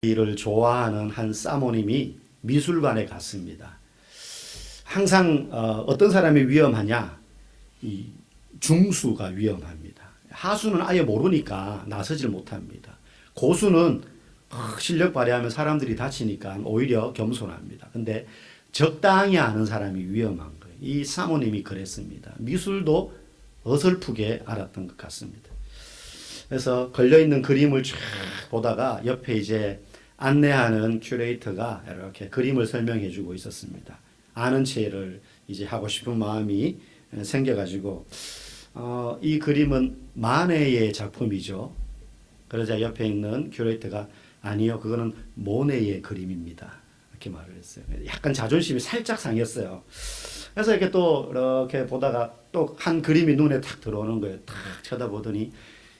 를 좋아하는 한 사모님이 미술관에 갔습니다. 항상 어떤 사람이 위험하냐? 이 중수가 위험합니다. 하수는 아예 모르니까 나서질 못합니다. 고수는 실력 발휘하면 사람들이 다치니까 오히려 겸손합니다. 근데 적당히 아는 사람이 위험한 거예요. 이 사모님이 그랬습니다. 미술도 어설프게 알았던 것 같습니다. 그래서 걸려있는 그림을 쫙 보다가 옆에 이제 안내하는 큐레이터가 이렇게 그림을 설명해 주고 있었습니다. 아는 체를 이제 하고 싶은 마음이 생겨가지고, 이 그림은 마네의 작품이죠. 그러자 옆에 있는 큐레이터가 아니요, 그거는 모네의 그림입니다. 이렇게 말을 했어요. 약간 자존심이 살짝 상했어요. 그래서 이렇게 또 이렇게 보다가 또 한 그림이 눈에 탁 들어오는 거예요. 탁 쳐다보더니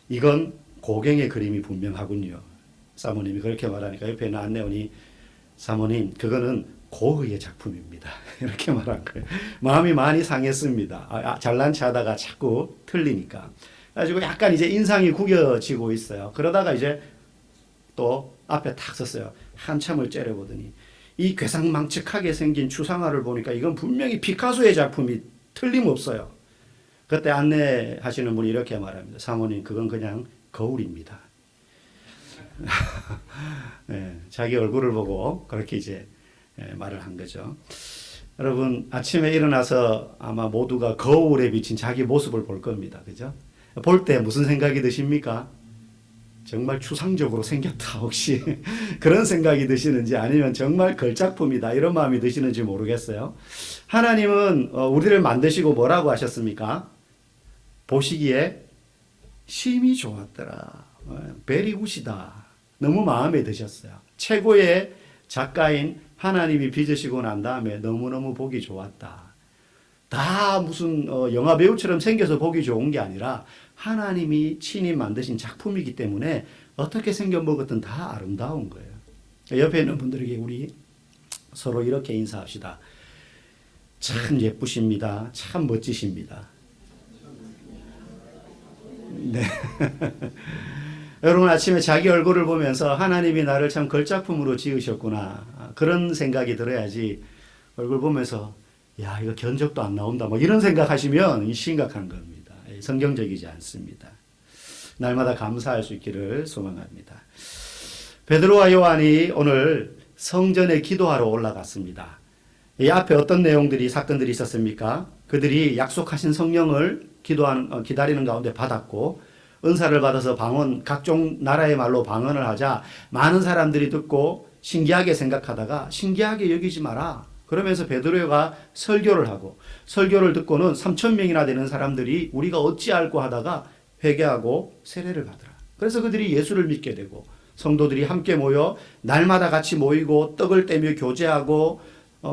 이건 고갱의 그림이 분명하군요. 사모님이 그렇게 말하니까 옆에 있는 안내원이 사모님 그거는 고흐의 작품입니다. 이렇게 말한 거예요. 마음이 많이 상했습니다. 잘난 체하다가 자꾸 틀리니까. 그래가지고 약간 이제 인상이 구겨지고 있어요. 그러다가 이제 또 앞에 탁 섰어요. 한참을 째려보더니 이 괴상망측하게 생긴 추상화를 보니까 이건 분명히 피카소의 작품이 틀림없어요. 그때 안내하시는 분이 이렇게 말합니다. 사모님 그건 그냥 거울입니다. 네, 자기 얼굴을 보고 그렇게 이제 말을 한 거죠. 여러분 아침에 일어나서 아마 모두가 거울에 비친 자기 모습을 볼 겁니다. 그죠? 볼 때 무슨 생각이 드십니까? 정말 추상적으로 생겼다 혹시 그런 생각이 드시는지 아니면 정말 걸작품이다 이런 마음이 드시는지 모르겠어요. 하나님은 우리를 만드시고 뭐라고 하셨습니까? 보시기에 심히 좋았더라. 베리굿이다. 너무 마음에 드셨어요. 최고의 작가인 하나님이 빚으시고 난 다음에 너무너무 보기 좋았다. 다 무슨 영화 배우처럼 생겨서 보기 좋은 게 아니라 하나님이 친히 만드신 작품이기 때문에 어떻게 생겨 먹었든 다 아름다운 거예요. 옆에 있는 분들에게 우리 서로 이렇게 인사합시다. 참 예쁘십니다. 참 멋지십니다. 네. 여러분 아침에 자기 얼굴을 보면서 하나님이 나를 참 걸작품으로 지으셨구나 그런 생각이 들어야지 얼굴 보면서 야 이거 견적도 안 나온다 뭐 이런 생각하시면 심각한 겁니다. 성경적이지 않습니다. 날마다 감사할 수 있기를 소망합니다. 베드로와 요한이 오늘 성전에 기도하러 올라갔습니다. 이 앞에 어떤 내용들이 사건들이 있었습니까? 그들이 약속하신 성령을 기다리는 가운데 받았고 은사를 받아서 각종 나라의 말로 방언을 하자 많은 사람들이 듣고 신기하게 생각하다가 신기하게 여기지 마라. 그러면서 베드로가 설교를 하고 설교를 듣고는 3,000명이나 되는 사람들이 우리가 어찌할꼬 하다가 회개하고 세례를 받으라. 그래서 그들이 예수를 믿게 되고 성도들이 함께 모여 날마다 같이 모이고 떡을 떼며 교제하고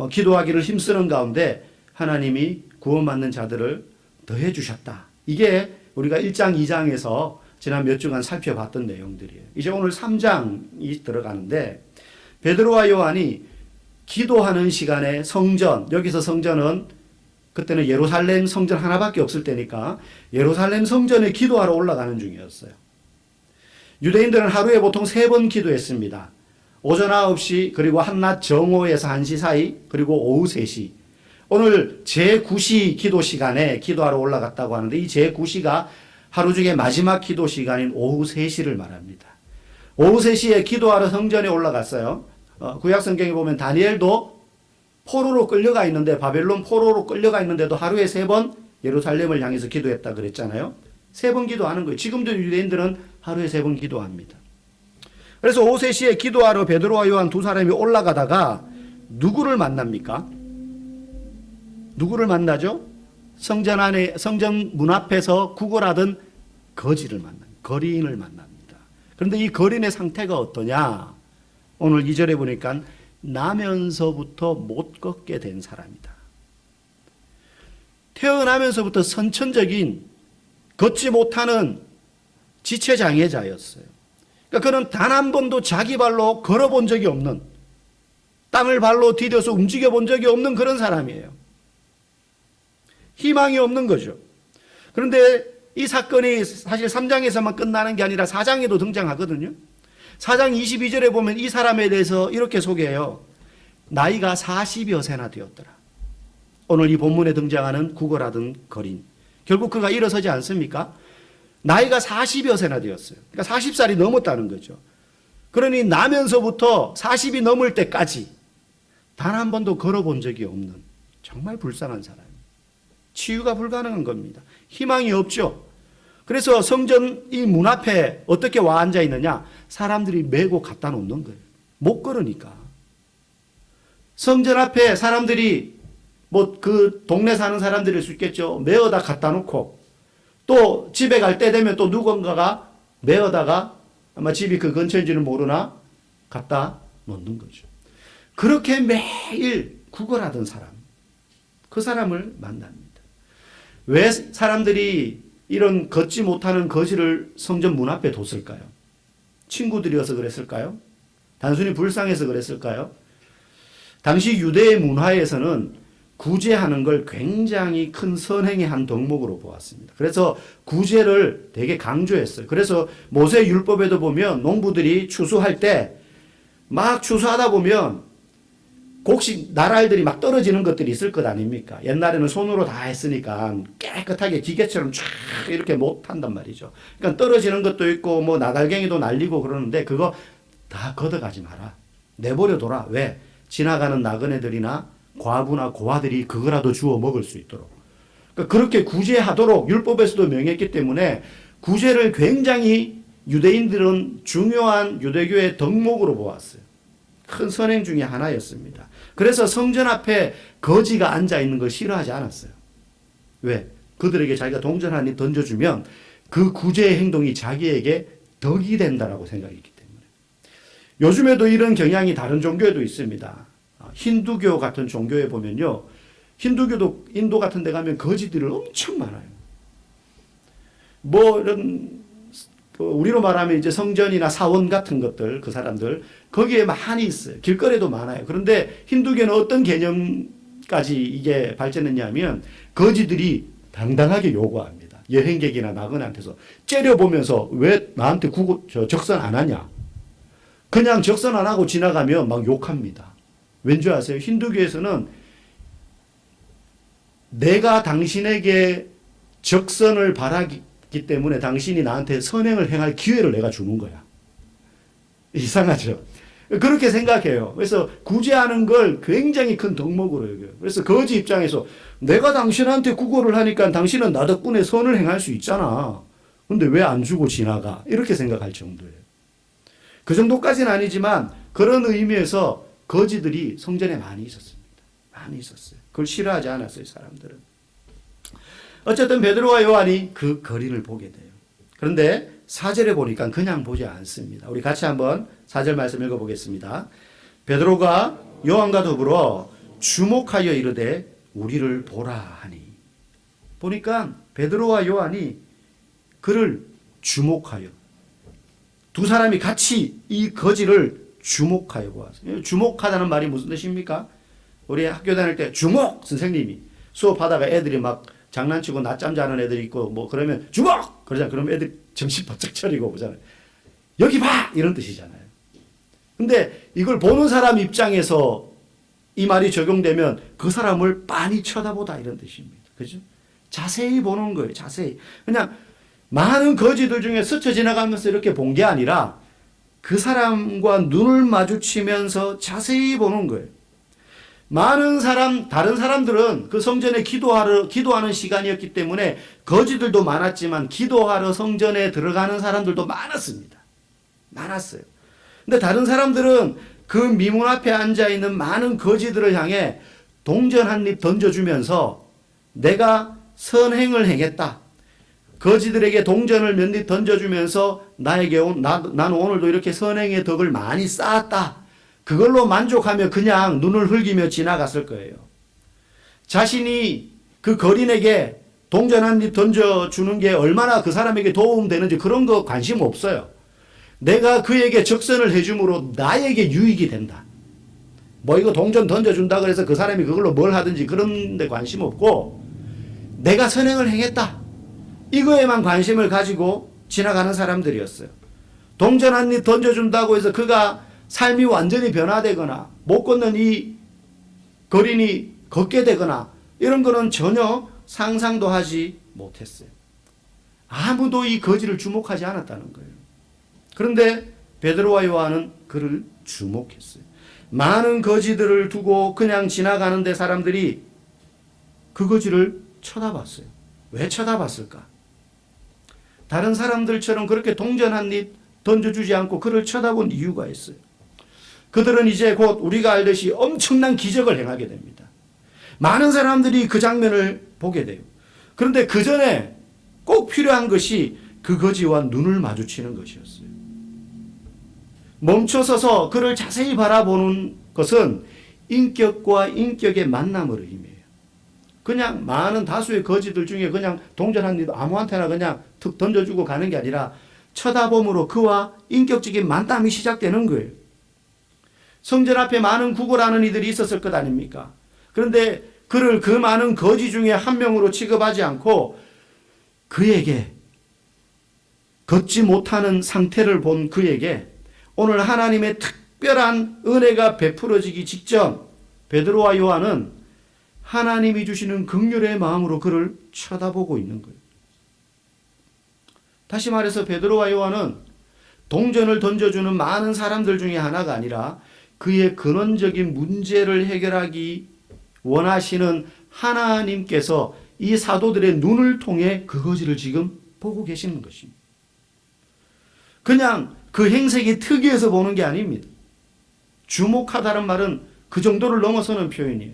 기도하기를 힘쓰는 가운데 하나님이 구원받는 자들을 더해 주셨다. 이게 우리가 1장, 2장에서 지난 몇 주간 살펴봤던 내용들이에요. 이제 오늘 3장이 들어가는데 베드로와 요한이 기도하는 시간에 성전, 여기서 성전은 그때는 예루살렘 성전 하나밖에 없을 때니까 예루살렘 성전에 기도하러 올라가는 중이었어요. 유대인들은 하루에 보통 3번 기도했습니다. 오전 9시 그리고 한낮 정오에서 1시 사이 그리고 오후 3시. 오늘 제9시 기도 시간에 기도하러 올라갔다고 하는데 이 제9시가 하루 중에 마지막 기도 시간인 오후 3시를 말합니다. 오후 3시에 기도하러 성전에 올라갔어요. 구약 성경에 보면 다니엘도 포로로 끌려가 있는데 바벨론 포로로 끌려가 있는데도 하루에 3번 예루살렘을 향해서 기도했다 그랬잖아요. 3번 기도하는 거예요. 지금도 유대인들은 하루에 3번 기도합니다. 그래서 오후 3시에 기도하러 베드로와 요한 두 사람이 올라가다가 누구를 만납니까? 누구를 만나죠? 성전 안에 성전 문 앞에서 구걸하던 거리인을 만납니다. 그런데 이 거리인의 상태가 어떠냐? 오늘 2절에 보니까 나면서부터 못 걷게 된 사람이다. 태어나면서부터 선천적인 걷지 못하는 지체장애자였어요. 그러니까 그는 단 한 번도 자기 발로 걸어본 적이 없는, 땅을 발로 디뎌서 움직여 본 적이 없는 그런 사람이에요. 희망이 없는 거죠. 그런데 이 사건이 사실 3장에서만 끝나는 게 아니라 4장에도 등장하거든요. 4장 22절에 보면 이 사람에 대해서 이렇게 소개해요. 나이가 40여 세나 되었더라. 오늘 이 본문에 등장하는 구걸하던 거린. 결국 그가 일어서지 않습니까? 나이가 40여 세나 되었어요. 그러니까 40살이 넘었다는 거죠. 그러니 나면서부터 40이 넘을 때까지 단 한 번도 걸어본 적이 없는 정말 불쌍한 사람. 치유가 불가능한 겁니다. 희망이 없죠. 그래서 성전 이 문 앞에 어떻게 와 앉아 있느냐? 사람들이 메고 갖다 놓는 거예요. 못 걸으니까. 성전 앞에 사람들이 뭐 그 동네 사는 사람들일 수 있겠죠. 메어다 갖다 놓고 또 집에 갈 때 되면 또 누군가가 메어다가 아마 집이 그 근처인지는 모르나 갖다 놓는 거죠. 그렇게 매일 구걸하던 사람, 그 사람을 만납니다. 왜 사람들이 이런 걷지 못하는 거지를 성전 문 앞에 뒀을까요? 친구들이어서 그랬을까요? 단순히 불쌍해서 그랬을까요? 당시 유대의 문화에서는 구제하는 걸 굉장히 큰 선행의 한 덕목으로 보았습니다. 그래서 구제를 되게 강조했어요. 그래서 모세 율법에도 보면 농부들이 추수할 때 막 추수하다 보면 곡식 나랄들이 막 떨어지는 것들이 있을 것 아닙니까? 옛날에는 손으로 다 했으니까 깨끗하게 기계처럼 쫙 이렇게 못 한단 말이죠. 그러니까 떨어지는 것도 있고 뭐 나달갱이도 날리고 그러는데 그거 다 걷어가지 마라. 내버려둬라. 왜? 지나가는 나그네들이나 과부나 고아들이 그거라도 주워 먹을 수 있도록. 그러니까 그렇게 구제하도록 율법에서도 명했기 때문에 구제를 굉장히 유대인들은 중요한 유대교의 덕목으로 보았어요. 큰 선행 중에 하나였습니다. 그래서 성전 앞에 거지가 앉아 있는 걸 싫어하지 않았어요. 왜? 그들에게 자기가 동전 한 입 던져주면 그 구제의 행동이 자기에게 덕이 된다라고 생각했기 때문에. 요즘에도 이런 경향이 다른 종교에도 있습니다. 힌두교 같은 종교에 보면요. 힌두교도 인도 같은 데 가면 거지들이 엄청 많아요. 뭐 이런 우리로 말하면 이제 성전이나 사원 같은 것들, 그 사람들 거기에 많이 있어요. 길거리에도 많아요. 그런데 힌두교는 어떤 개념까지 이게 발전했냐면 거지들이 당당하게 요구합니다. 여행객이나 나그네한테서 째려보면서 왜 나한테 적선 안 하냐? 그냥 적선 안 하고 지나가면 막 욕합니다. 왠지 아세요? 힌두교에서는 내가 당신에게 적선을 바라기 때문에 당신이 나한테 선행을 행할 기회를 내가 주는 거야. 이상하죠? 그렇게 생각해요. 그래서 구제하는 걸 굉장히 큰 덕목으로 여겨요. 그래서 거지 입장에서 내가 당신한테 구걸을 하니까 당신은 나 덕분에 선을 행할 수 있잖아. 근데 왜 안 주고 지나가? 이렇게 생각할 정도예요. 그 정도까지는 아니지만 그런 의미에서 거지들이 성전에 많이 있었습니다. 많이 있었어요. 그걸 싫어하지 않았어요, 사람들은. 어쨌든 베드로와 요한이 그 거린을 보게 돼요. 그런데 4절에 보니까 그냥 보지 않습니다. 우리 같이 한번 4절 말씀 읽어보겠습니다. 베드로가 요한과 더불어 주목하여 이르되 우리를 보라 하니. 보니까 베드로와 요한이 그를 주목하여, 두 사람이 같이 이 거지를 주목하여 보았어요. 주목하다는 말이 무슨 뜻입니까? 우리 학교 다닐 때 주목 선생님이 수업하다가 애들이 막 장난치고 낮잠 자는 애들이 있고 뭐 그러면 주목! 그러잖아요. 그러면 애들이 정신 바짝 차리고 보잖아요. 여기 봐! 이런 뜻이잖아요. 근데 이걸 보는 사람 입장에서 이 말이 적용되면 그 사람을 빤히 쳐다보다 이런 뜻입니다. 그죠? 자세히 보는 거예요. 자세히. 그냥 많은 거지들 중에 스쳐 지나가면서 이렇게 본 게 아니라 그 사람과 눈을 마주치면서 자세히 보는 거예요. 많은 다른 사람들은 그 성전에 기도하는 시간이었기 때문에 거지들도 많았지만 기도하러 성전에 들어가는 사람들도 많았습니다. 많았어요. 근데 다른 사람들은 그 미문 앞에 앉아있는 많은 거지들을 향해 동전 한 입 던져주면서 내가 선행을 행했다. 거지들에게 동전을 몇 입 던져주면서 나는 오늘도 이렇게 선행의 덕을 많이 쌓았다. 그걸로 만족하며 그냥 눈을 흘기며 지나갔을 거예요. 자신이 그 거린에게 동전 한 입 던져주는 게 얼마나 그 사람에게 도움되는지 그런 거 관심 없어요. 내가 그에게 적선을 해줌으로 나에게 유익이 된다. 뭐 이거 동전 던져준다 그래서 그 사람이 그걸로 뭘 하든지 그런 데 관심 없고 내가 선행을 행했다. 이거에만 관심을 가지고 지나가는 사람들이었어요. 동전 한 입 던져준다고 해서 그가 삶이 완전히 변화되거나 못 걷는 이 거린이 걷게 되거나 이런 거는 전혀 상상도 하지 못했어요. 아무도 이 거지를 주목하지 않았다는 거예요. 그런데 베드로와 요한은 그를 주목했어요. 많은 거지들을 두고 그냥 지나가는데 사람들이 그 거지를 쳐다봤어요. 왜 쳐다봤을까? 다른 사람들처럼 그렇게 동전 한 입 던져주지 않고 그를 쳐다본 이유가 있어요. 그들은 이제 곧 우리가 알듯이 엄청난 기적을 행하게 됩니다. 많은 사람들이 그 장면을 보게 돼요. 그런데 그 전에 꼭 필요한 것이 그 거지와 눈을 마주치는 것이었어요. 멈춰서서 그를 자세히 바라보는 것은 인격과 인격의 만남을 의미해요. 그냥 많은 다수의 거지들 중에 그냥 동전 한 입 아무한테나 그냥 툭 던져주고 가는 게 아니라 쳐다봄으로 그와 인격적인 만남이 시작되는 거예요. 성전 앞에 많은 구걸하는 이들이 있었을 것 아닙니까? 그런데 그를 그 많은 거지 중에 한 명으로 취급하지 않고 그에게 걷지 못하는 상태를 본 그에게 오늘 하나님의 특별한 은혜가 베풀어지기 직전 베드로와 요한은 하나님이 주시는 긍휼의 마음으로 그를 쳐다보고 있는 거예요. 다시 말해서 베드로와 요한은 동전을 던져주는 많은 사람들 중에 하나가 아니라 그의 근원적인 문제를 해결하기 원하시는 하나님께서 이 사도들의 눈을 통해 그 거지를 지금 보고 계시는 것입니다. 그냥 그 행색이 특이해서 보는 게 아닙니다. 주목하다는 말은 그 정도를 넘어서는 표현이에요.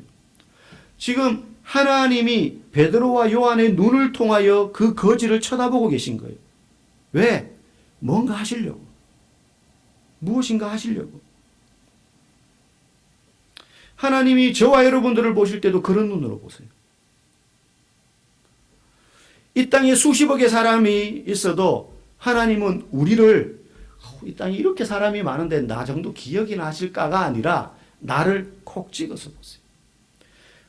지금 하나님이 베드로와 요한의 눈을 통하여 그 거지를 쳐다보고 계신 거예요. 왜? 뭔가 하시려고. 무엇인가 하시려고. 하나님이 저와 여러분들을 보실 때도 그런 눈으로 보세요. 이 땅에 수십억의 사람이 있어도 하나님은 우리를 이 땅에 이렇게 사람이 많은데 나 정도 기억이나 하실까가 아니라 나를 콕 찍어서 보세요.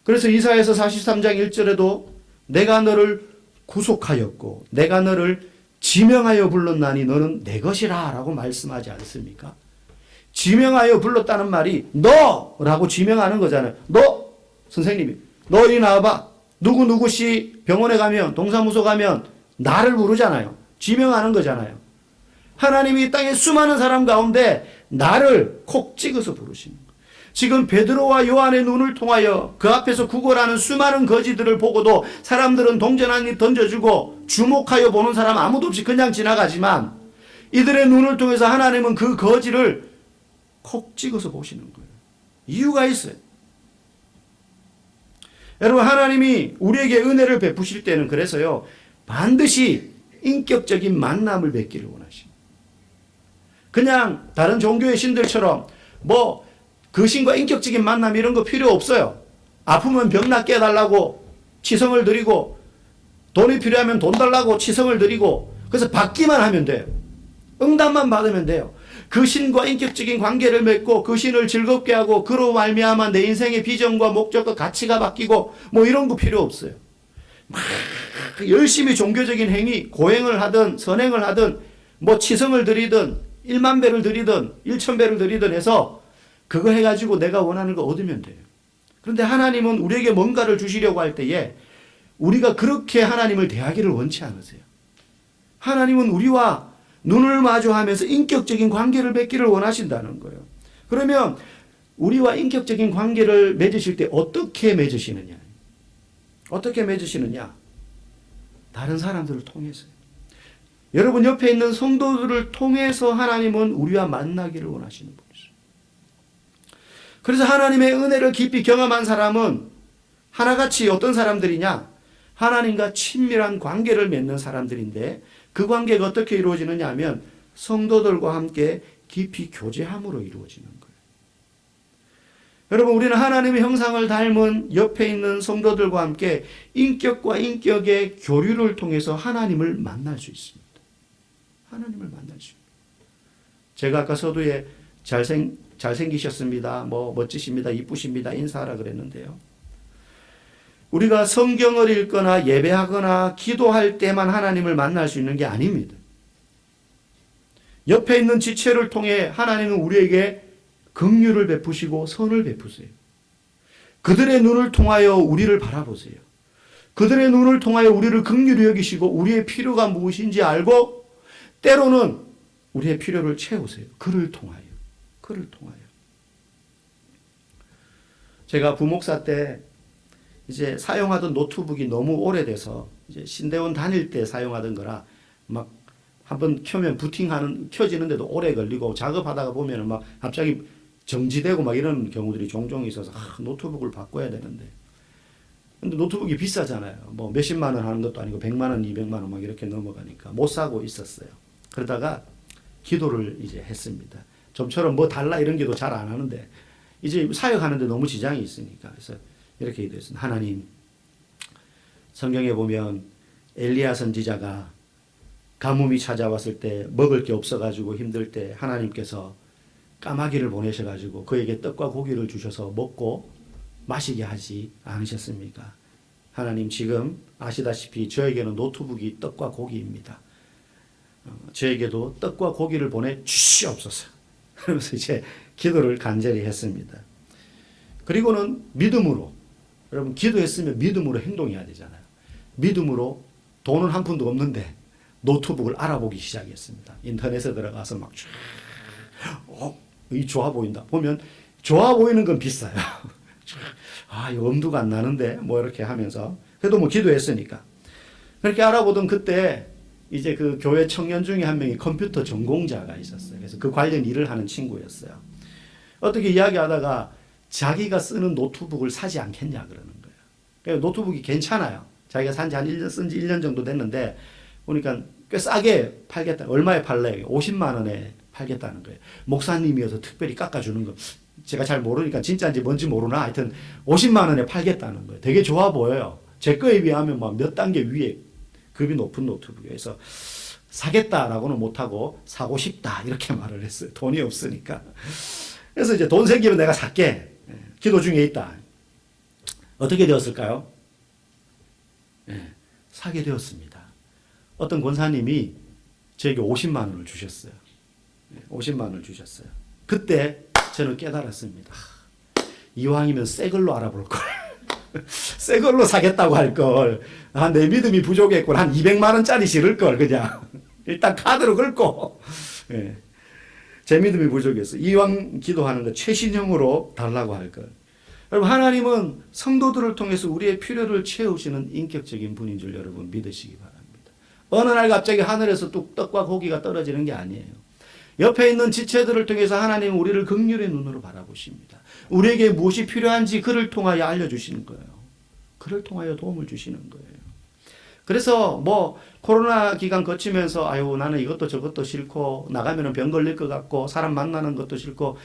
그래서 이사야서 43장 1절에도 내가 너를 구속하였고 내가 너를 지명하여 불렀나니 너는 내 것이라 라고 말씀하지 않습니까? 지명하여 불렀다는 말이 너라고 지명하는 거잖아요. 너 선생님이 너 이리 나와봐. 누구누구씨 병원에 가면 동사무소 가면 나를 부르잖아요. 지명하는 거잖아요. 하나님이 이 땅에 수많은 사람 가운데 나를 콕 찍어서 부르시는 거예요. 지금 베드로와 요한의 눈을 통하여 그 앞에서 구걸하는 수많은 거지들을 보고도 사람들은 동전 한 입 던져주고 주목하여 보는 사람 아무도 없이 그냥 지나가지만 이들의 눈을 통해서 하나님은 그 거지를 콕 찍어서 보시는 거예요. 이유가 있어요. 여러분 하나님이 우리에게 은혜를 베푸실 때는 그래서요 반드시 인격적인 만남을 맺기를 원하십니다. 그냥 다른 종교의 신들처럼 뭐 그 신과 인격적인 만남 이런 거 필요 없어요. 아프면 병 낫게 해달라고 치성을 드리고 돈이 필요하면 돈 달라고 치성을 드리고 그래서 받기만 하면 돼요. 응답만 받으면 돼요. 그 신과 인격적인 관계를 맺고 그 신을 즐겁게 하고 그로 말미암아 내 인생의 비전과 목적과 가치가 바뀌고 뭐 이런 거 필요 없어요. 막 열심히 종교적인 행위 고행을 하든 선행을 하든 뭐 치성을 드리든 1만 배를 드리든 1천 배를 드리든 해서 그거 해가지고 내가 원하는 거 얻으면 돼요. 그런데 하나님은 우리에게 뭔가를 주시려고 할 때에 우리가 그렇게 하나님을 대하기를 원치 않으세요. 하나님은 우리와 눈을 마주하면서 인격적인 관계를 맺기를 원하신다는 거예요. 그러면 우리와 인격적인 관계를 맺으실 때 어떻게 맺으시느냐? 어떻게 맺으시느냐? 다른 사람들을 통해서요. 여러분 옆에 있는 성도들을 통해서 하나님은 우리와 만나기를 원하시는 분이세요. 그래서 하나님의 은혜를 깊이 경험한 사람은 하나같이 어떤 사람들이냐? 하나님과 친밀한 관계를 맺는 사람들인데 그 관계가 어떻게 이루어지느냐 하면 성도들과 함께 깊이 교제함으로 이루어지는 거예요. 여러분 우리는 하나님의 형상을 닮은 옆에 있는 성도들과 함께 인격과 인격의 교류를 통해서 하나님을 만날 수 있습니다. 하나님을 만날 수 있습니다. 제가 아까 서두에 잘생기셨습니다. 뭐 멋지십니다. 이쁘십니다. 인사하라 그랬는데요. 우리가 성경을 읽거나 예배하거나 기도할 때만 하나님을 만날 수 있는 게 아닙니다. 옆에 있는 지체를 통해 하나님은 우리에게 긍휼을 베푸시고 선을 베푸세요. 그들의 눈을 통하여 우리를 바라보세요. 그들의 눈을 통하여 우리를 긍휼히 여기시고 우리의 필요가 무엇인지 알고 때로는 우리의 필요를 채우세요. 그를 통하여. 그를 통하여. 제가 부목사 때 이제 사용하던 노트북이 너무 오래돼서 이제 신대원 다닐 때 사용하던 거라 막 한번 켜면 켜지는데도 오래 걸리고 작업하다가 보면은 막 갑자기 정지되고 막 이런 경우들이 종종 있어서 노트북을 바꿔야 되는데. 근데 노트북이 비싸잖아요. 뭐 몇십만 원 하는 것도 아니고 100만 원, 200만 원 막 이렇게 넘어가니까 못 사고 있었어요. 그러다가 기도를 이제 했습니다. 좀처럼 뭐 달라 이런 기도 잘 안 하는데 이제 사역하는데 너무 지장이 있으니까 그래서 이렇게 기도했습니다. 하나님, 성경에 보면 엘리야 선지자가 가뭄이 찾아왔을 때 먹을 게 없어가지고 힘들 때 하나님께서 까마귀를 보내셔가지고 그에게 떡과 고기를 주셔서 먹고 마시게 하지 않으셨습니까? 하나님, 지금 아시다시피 저에게는 노트북이 떡과 고기입니다. 저에게도 떡과 고기를 보내 주시옵소서. 그러면서 이제 기도를 간절히 했습니다. 그리고는 믿음으로, 여러분 기도했으면 믿음으로 행동해야 되잖아요. 믿음으로 돈은 한 푼도 없는데 노트북을 알아보기 시작했습니다. 인터넷에 들어가서 막 이 좋아 보인다. 보면 좋아 보이는 건 비싸요. 이거 엄두가 안 나는데 뭐 이렇게 하면서 그래도 뭐 기도했으니까 그렇게 알아보던 그때 이제 그 교회 청년 중에 한 명이 컴퓨터 전공자가 있었어요. 그래서 그 관련 일을 하는 친구였어요. 어떻게 이야기하다가 자기가 쓰는 노트북을 사지 않겠냐 그러는 거예요. 그러니까 노트북이 괜찮아요. 자기가 산지 한 1년, 쓴지 1년 정도 됐는데 보니까 꽤 싸게 팔겠다. 얼마에 팔래? 50만 원에 팔겠다는 거예요. 목사님이어서 특별히 깎아주는 거. 제가 잘 모르니까 진짜인지 뭔지 모르나 하여튼 50만 원에 팔겠다는 거예요. 되게 좋아 보여요. 제 거에 비하면 막 몇 단계 위에 급이 높은 노트북이에요. 그래서 사겠다라고는 못하고 사고 싶다 이렇게 말을 했어요. 돈이 없으니까. 그래서 이제 돈 생기면 내가 살게. 기도 중에 있다. 어떻게 되었을까요? 사게 되었습니다. 어떤 권사님이 저에게 50만 원을 주셨어요. 50만 원을 주셨어요. 그때 저는 깨달았습니다. 이왕이면 새 걸로 알아볼 걸. 새 걸로 사겠다고 할 걸. 내 믿음이 부족했고 한 200만 원짜리 실을 걸 그냥. 일단 카드로 긁고. 제 믿음이 부족했어. 이왕 기도하는 거 최신형으로 달라고 할 걸. 여러분, 하나님은 성도들을 통해서 우리의 필요를 채우시는 인격적인 분인 줄 여러분 믿으시기 바랍니다. 어느 날 갑자기 하늘에서 뚝떡과 고기가 떨어지는 게 아니에요. 옆에 있는 지체들을 통해서 하나님은 우리를 긍휼의 눈으로 바라보십니다. 우리에게 무엇이 필요한지 그를 통하여 알려주시는 거예요. 그를 통하여 도움을 주시는 거예요. 그래서 뭐 코로나 기간 거치면서 나는 이것도 저것도 싫고 나가면 병 걸릴 것 같고 사람 만나는 것도 싫고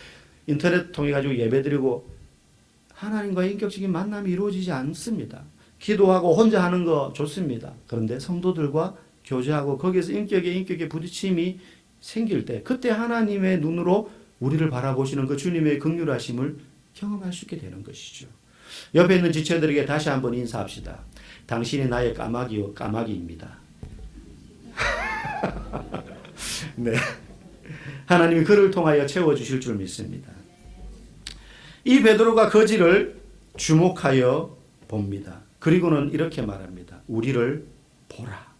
인터넷 통해 가지고 예배드리고 하나님과의 인격적인 만남이 이루어지지 않습니다. 기도하고 혼자 하는 거 좋습니다. 그런데 성도들과 교제하고 거기에서 인격에 부딪힘이 생길 때 그때 하나님의 눈으로 우리를 바라보시는 그 주님의 긍휼하심을 경험할 수 있게 되는 것이죠. 옆에 있는 지체들에게 다시 한번 인사합시다. 당신이 나의 까마귀입니다. 네. 하나님이 그를 통하여 채워주실 줄 믿습니다. 이 베드로가 거지를 주목하여 봅니다. 그리고는 이렇게 말합니다. 우리를 보라.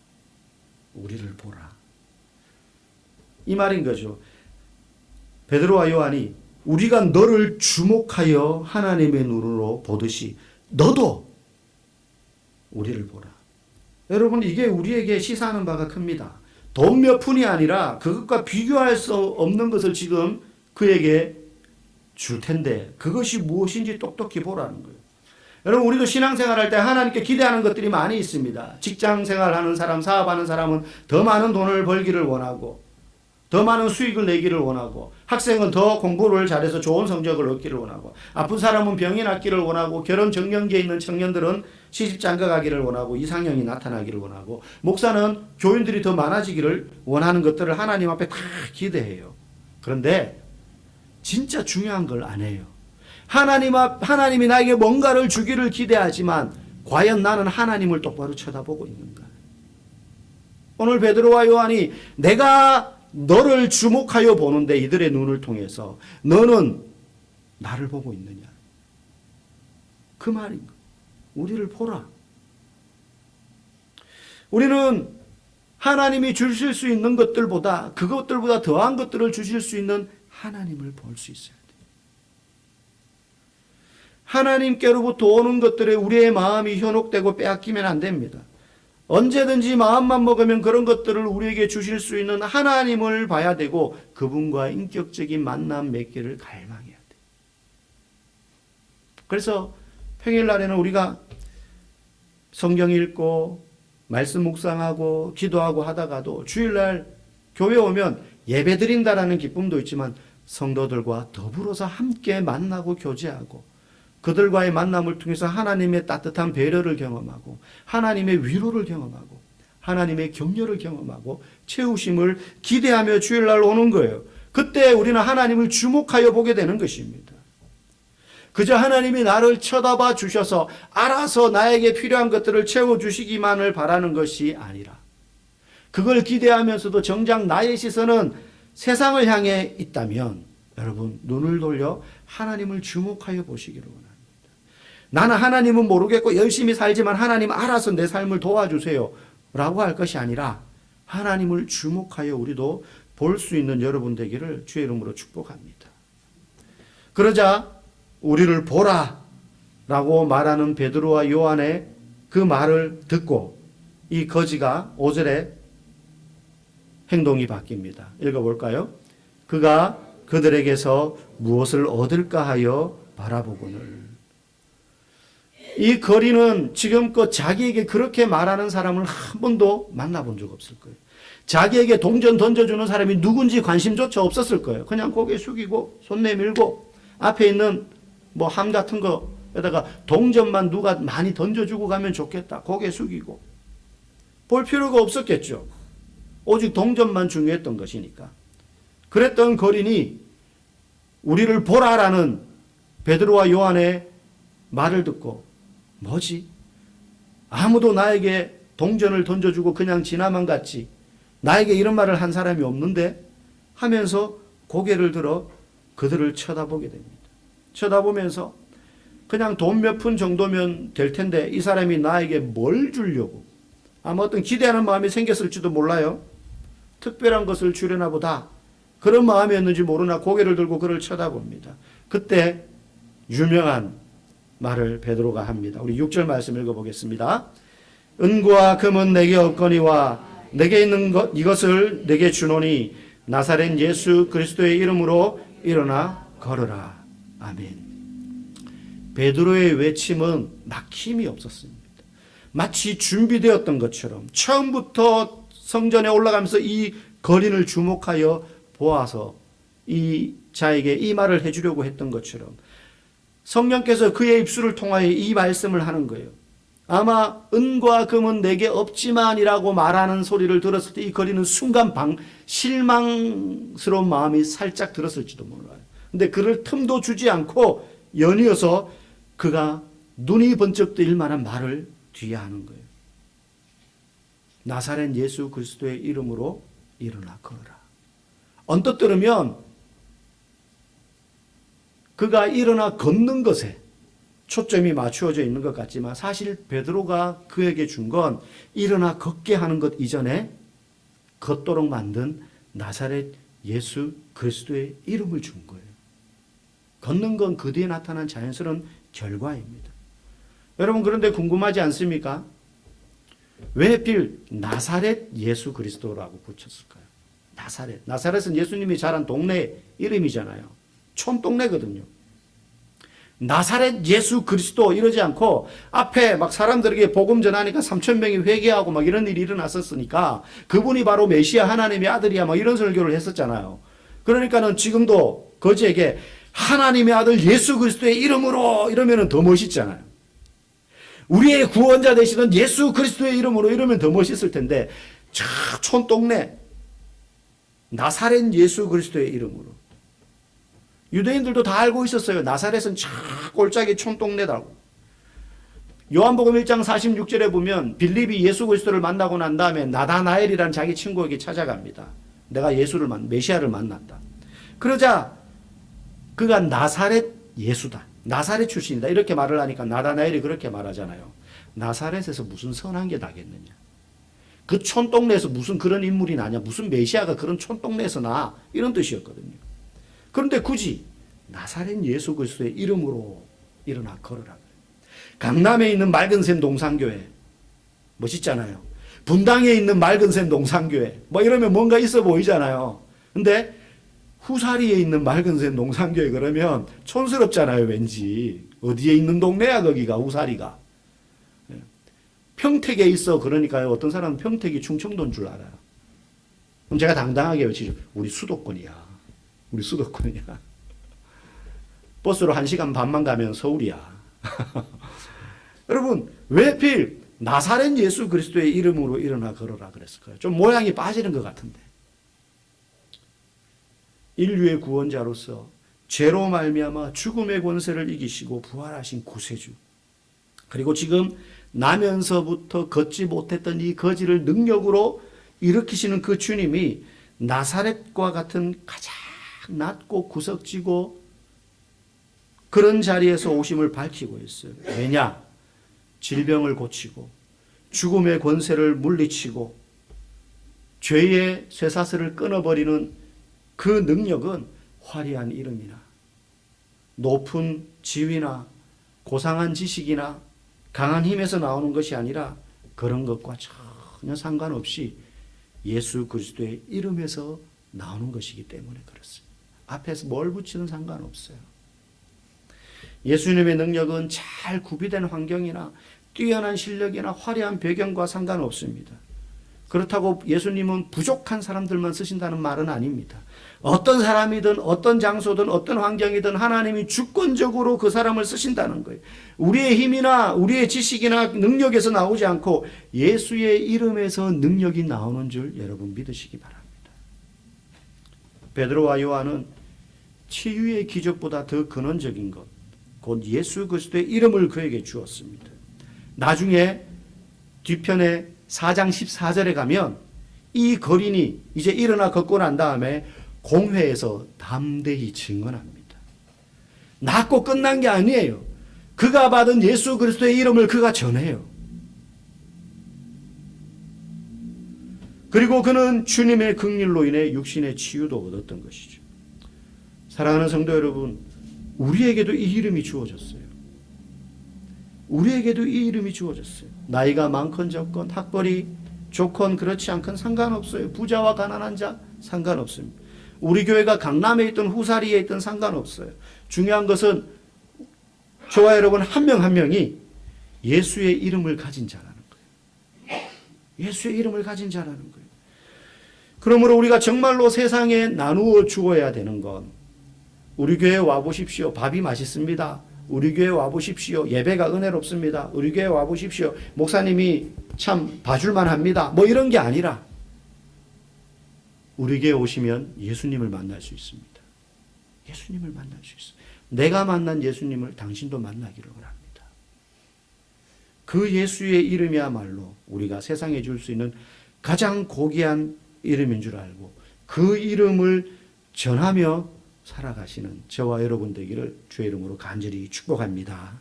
우리를 보라. 이 말인 거죠. 베드로와 요한이 우리가 너를 주목하여 하나님의 눈으로 보듯이 너도 우리를 보라. 여러분, 이게 우리에게 시사하는 바가 큽니다. 돈 몇 푼이 아니라 그것과 비교할 수 없는 것을 지금 그에게 줄 텐데 그것이 무엇인지 똑똑히 보라는 거예요. 여러분, 우리도 신앙생활할 때 하나님께 기대하는 것들이 많이 있습니다. 직장생활하는 사람, 사업하는 사람은 더 많은 돈을 벌기를 원하고 더 많은 수익을 내기를 원하고 학생은 더 공부를 잘해서 좋은 성적을 얻기를 원하고 아픈 사람은 병이 낫기를 원하고 결혼 정년기에 있는 청년들은 시집 장가가기를 원하고 이상형이 나타나기를 원하고 목사는 교인들이 더 많아지기를 원하는 것들을 하나님 앞에 다 기대해요. 그런데 진짜 중요한 걸 안 해요. 하나님이 나에게 뭔가를 주기를 기대하지만 과연 나는 하나님을 똑바로 쳐다보고 있는가? 오늘 베드로와 요한이 내가 너를 주목하여 보는데 이들의 눈을 통해서 너는 나를 보고 있느냐. 그 말인 거. 우리를 보라. 우리는 하나님이 주실 수 있는 것들보다 그것들보다 더한 것들을 주실 수 있는 하나님을 볼 수 있어야 돼요. 하나님께로부터 오는 것들에 우리의 마음이 현혹되고 빼앗기면 안 됩니다. 언제든지 마음만 먹으면 그런 것들을 우리에게 주실 수 있는 하나님을 봐야 되고 그분과 인격적인 만남 맺기를 갈망해야 돼요. 그래서 평일날에는 우리가 성경 읽고 말씀 묵상하고 기도하고 하다가도 주일날 교회 오면 예배 드린다라는 기쁨도 있지만 성도들과 더불어서 함께 만나고 교제하고 그들과의 만남을 통해서 하나님의 따뜻한 배려를 경험하고 하나님의 위로를 경험하고 하나님의 격려를 경험하고 채우심을 기대하며 주일날 오는 거예요. 그때 우리는 하나님을 주목하여 보게 되는 것입니다. 그저 하나님이 나를 쳐다봐 주셔서 알아서 나에게 필요한 것들을 채워주시기만을 바라는 것이 아니라 그걸 기대하면서도 정작 나의 시선은 세상을 향해 있다면 여러분 눈을 돌려 하나님을 주목하여 보시기를 원합니다. 나는 하나님은 모르겠고 열심히 살지만 하나님 알아서 내 삶을 도와주세요 라고 할 것이 아니라 하나님을 주목하여 우리도 볼 수 있는 여러분 되기를 주의 이름으로 축복합니다. 그러자 우리를 보라 라고 말하는 베드로와 요한의 그 말을 듣고 이 거지가 5절에 행동이 바뀝니다. 읽어볼까요? 그가 그들에게서 무엇을 얻을까 하여 바라보거늘. 이 거리는 지금껏 자기에게 그렇게 말하는 사람을 한 번도 만나본 적 없을 거예요. 자기에게 동전 던져주는 사람이 누군지 관심조차 없었을 거예요. 그냥 고개 숙이고 손 내밀고 앞에 있는 뭐 함 같은 거에다가 동전만 누가 많이 던져주고 가면 좋겠다. 고개 숙이고 볼 필요가 없었겠죠. 오직 동전만 중요했던 것이니까. 그랬던 거린이 우리를 보라라는 베드로와 요한의 말을 듣고 뭐지? 아무도 나에게 동전을 던져주고 그냥 지나만 갔지. 나에게 이런 말을 한 사람이 없는데 하면서 고개를 들어 그들을 쳐다보게 됩니다. 쳐다보면서 그냥 돈 몇 푼 정도면 될 텐데 이 사람이 나에게 뭘 주려고 아마 어떤 기대하는 마음이 생겼을지도 몰라요. 특별한 것을 주려나 보다. 그런 마음이었는지 모르나 고개를 들고 그를 쳐다봅니다. 그때 유명한 말을 베드로가 합니다. 우리 6절 말씀 읽어보겠습니다. 은과 금은 내게 없거니와 내게 있는 것 이것을 내게 주노니 나사렛 예수 그리스도의 이름으로 일어나 걸으라. 아멘. 베드로의 외침은 막힘이 없었습니다. 마치 준비되었던 것처럼 처음부터 성전에 올라가면서 이 거린을 주목하여 보아서 이 자에게 이 말을 해주려고 했던 것처럼 성령께서 그의 입술을 통하여 이 말씀을 하는 거예요. 아마 은과 금은 내게 없지만이라고 말하는 소리를 들었을 때 이 거린은 순간 실망스러운 마음이 살짝 들었을지도 몰라요. 근데 그를 틈도 주지 않고 연이어서 그가 눈이 번쩍 뜨일 만한 말을 뒤에 하는 거예요. 나사렛 예수 그리스도의 이름으로 일어나 걸어라. 언뜻 들으면 그가 일어나 걷는 것에 초점이 맞추어져 있는 것 같지만 사실 베드로가 그에게 준 건 일어나 걷게 하는 것 이전에 걷도록 만든 나사렛 예수 그리스도의 이름을 준 거예요. 걷는 건 그 뒤에 나타난 자연스러운 결과입니다. 여러분 그런데 궁금하지 않습니까? 왜 하필 나사렛 예수 그리스도라고 붙였을까요? 나사렛은 예수님이 자란 동네 이름이잖아요. 촌동네거든요. 나사렛 예수 그리스도 이러지 않고 앞에 막 사람들에게 복음 전하니까 3,000명이 회개하고 막 이런 일이 일어났었으니까 그분이 바로 메시아 하나님의 아들이야 막 이런 설교를 했었잖아요. 그러니까는 지금도 거지에게 하나님의 아들 예수 그리스도의 이름으로 이러면 더 멋있잖아요. 우리의 구원자 되시는 예수 그리스도의 이름으로 이러면 더 멋있을 텐데 저 촌동네 나사렛 예수 그리스도의 이름으로. 유대인들도 다 알고 있었어요. 나사렛은 저 골짜기 촌동네다고. 요한복음 1장 46절에 보면 빌립이 예수 그리스도를 만나고 난 다음에 나다나엘이라는 자기 친구에게 찾아갑니다. 내가 메시아를 만난다. 그러자 그가 나사렛 예수다. 나사렛 출신이다. 이렇게 말을 하니까 나다나엘이 그렇게 말하잖아요. 나사렛에서 무슨 선한 게 나겠느냐. 그 촌동네에서 무슨 그런 인물이 나냐. 무슨 메시아가 그런 촌동네에서 나. 이런 뜻이었거든요. 그런데 굳이 나사렛 예수 그리스도의 이름으로 일어나 걸으라. 강남에 있는 맑은샘 동산교회. 멋있잖아요. 분당에 있는 맑은샘 동산교회. 뭐 이러면 뭔가 있어 보이잖아요. 근데 후사리에 있는 맑은샘 동산교회 그러면 촌스럽잖아요. 왠지. 어디에 있는 동네야 거기가 후사리가. 평택에 있어. 그러니까요. 어떤 사람은 평택이 충청도인 줄 알아요. 그럼 제가 당당하게 외치죠. 우리 수도권이야. 우리 수도권이야. 버스로 1시간 반만 가면 서울이야. 여러분 왜 하필 나사렛 예수 그리스도의 이름으로 일어나 걸어라 그랬을까요? 좀 모양이 빠지는 것 같은데. 인류의 구원자로서 죄로 말미암아 죽음의 권세를 이기시고 부활하신 구세주. 그리고 지금 나면서부터 걷지 못했던 이 거지를 능력으로 일으키시는 그 주님이 나사렛과 같은 가장 낮고 구석지고 그런 자리에서 오심을 밝히고 있어요. 왜냐? 질병을 고치고 죽음의 권세를 물리치고 죄의 쇠사슬을 끊어버리는 그 능력은 화려한 이름이나 높은 지위나 고상한 지식이나 강한 힘에서 나오는 것이 아니라 그런 것과 전혀 상관없이 예수 그리스도의 이름에서 나오는 것이기 때문에 그렇습니다. 앞에서 뭘 붙이든 상관없어요. 예수님의 능력은 잘 구비된 환경이나 뛰어난 실력이나 화려한 배경과 상관없습니다. 그렇다고 예수님은 부족한 사람들만 쓰신다는 말은 아닙니다. 어떤 사람이든 어떤 장소든 어떤 환경이든 하나님이 주권적으로 그 사람을 쓰신다는 거예요. 우리의 힘이나 우리의 지식이나 능력에서 나오지 않고 예수의 이름에서 능력이 나오는 줄 여러분 믿으시기 바랍니다. 베드로와 요한은 치유의 기적보다 더 근원적인 것, 곧 예수 그리스도의 이름을 그에게 주었습니다. 나중에 뒤편에 4장 14절에 가면 이 거린이 이제 일어나 걷고 난 다음에 공회에서 담대히 증언합니다. 낫고 끝난 게 아니에요. 그가 받은 예수 그리스도의 이름을 그가 전해요. 그리고 그는 주님의 긍휼로 인해 육신의 치유도 얻었던 것이죠. 사랑하는 성도 여러분, 우리에게도 이 이름이 주어졌어요. 우리에게도 이 이름이 주어졌어요. 나이가 많건 적건 학벌이 좋건 그렇지 않건 상관없어요. 부자와 가난한 자 상관없습니다. 우리 교회가 강남에 있든 후사리에 있든 상관없어요. 중요한 것은 저와 여러분 한 명 한 명이 예수의 이름을 가진 자라는 거예요. 예수의 이름을 가진 자라는 거예요. 그러므로 우리가 정말로 세상에 나누어 주어야 되는 건 우리 교회에 와보십시오. 밥이 맛있습니다. 우리 교회 와보십시오. 예배가 은혜롭습니다. 우리 교회 와보십시오. 목사님이 참 봐줄만 합니다. 뭐 이런 게 아니라 우리 교회 오시면 예수님을 만날 수 있습니다. 예수님을 만날 수 있어요. 내가 만난 예수님을 당신도 만나기를 원합니다. 그 예수의 이름이야말로 우리가 세상에 줄 수 있는 가장 고귀한 이름인 줄 알고 그 이름을 전하며 살아가시는 저와 여러분 되기를 주의 이름으로 간절히 축복합니다.